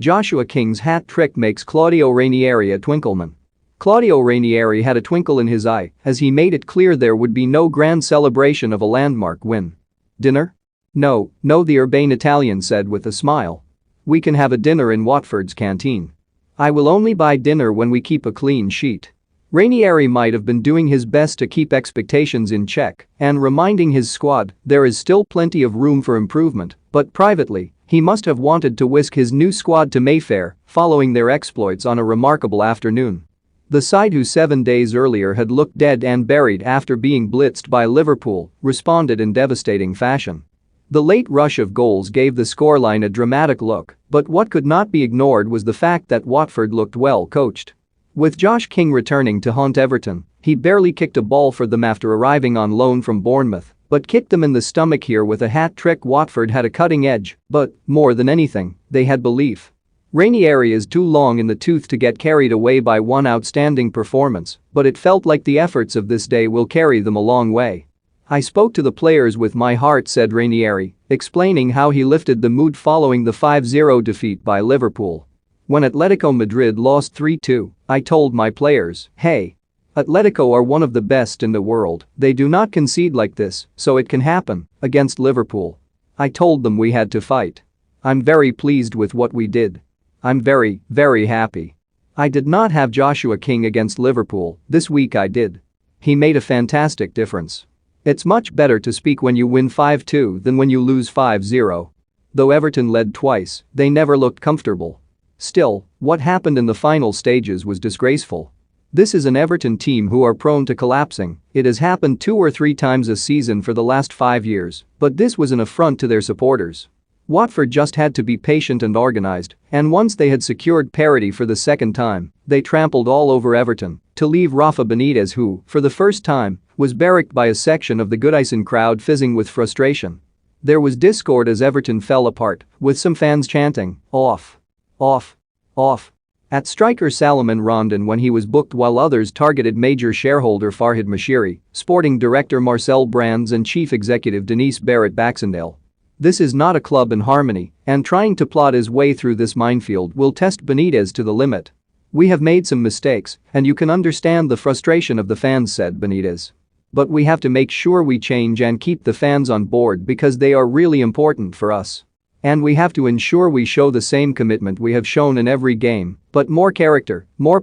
Joshua King's hat trick makes Claudio Ranieri a twinkleman. Claudio Ranieri had a twinkle in his eye as he made it clear there would be no grand celebration of a landmark win. Dinner? No, the urbane Italian said with a smile. We can have a dinner in Watford's canteen. I will only buy dinner when we keep a clean sheet. Ranieri might have been doing his best to keep expectations in check and reminding his squad there is still plenty of room for improvement, but privately, he must have wanted to whisk his new squad to Mayfair following their exploits on a remarkable afternoon. The side who 7 days earlier had looked dead and buried after being blitzed by Liverpool responded in devastating fashion. The late rush of goals gave the scoreline a dramatic look, but what could not be ignored was the fact that Watford looked well coached. With Josh King returning to haunt Everton, he barely kicked a ball for them after arriving on loan from Bournemouth, but kicked them in the stomach here with a hat trick. Watford had a cutting edge, but, more than anything, they had belief. Ranieri is too long in the tooth to get carried away by one outstanding performance, but it felt like the efforts of this day will carry them a long way. I spoke to the players with my heart, said Ranieri, explaining how he lifted the mood following the 5-0 defeat by Liverpool. When Atletico Madrid lost 3-2, I told my players, hey, Atletico are one of the best in the world, they do not concede like this, so it can happen against Liverpool. I told them we had to fight. I'm very pleased with what we did. I'm very happy. I did not have Joshua King against Liverpool, this week I did. He made a fantastic difference. It's much better to speak when you win 5-2 than when you lose 5-0. Though Everton led twice, they never looked comfortable. Still, what happened in the final stages was disgraceful. This is an Everton team who are prone to collapsing. It has happened 2 or 3 times a season for the last 5 years, but this was an affront to their supporters. Watford just had to be patient and organized, and once they had secured parity for the second time, they trampled all over Everton to leave Rafa Benitez, who, for the first time, was barracked by a section of the Goodison crowd fizzing with frustration. There was discord as Everton fell apart, with some fans chanting, "Off. Off. Off." At striker Salomon Rondon when he was booked, while others targeted major shareholder Farhad Moshiri, sporting director Marcel Brands and chief executive Denise Barrett Baxendale. This is not a club in harmony, and trying to plot his way through this minefield will test Benitez to the limit. We have made some mistakes, and you can understand the frustration of the fans, said Benitez. But we have to make sure we change and keep the fans on board because they are really important for us. And we have to ensure we show the same commitment we have shown in every game, but more character, more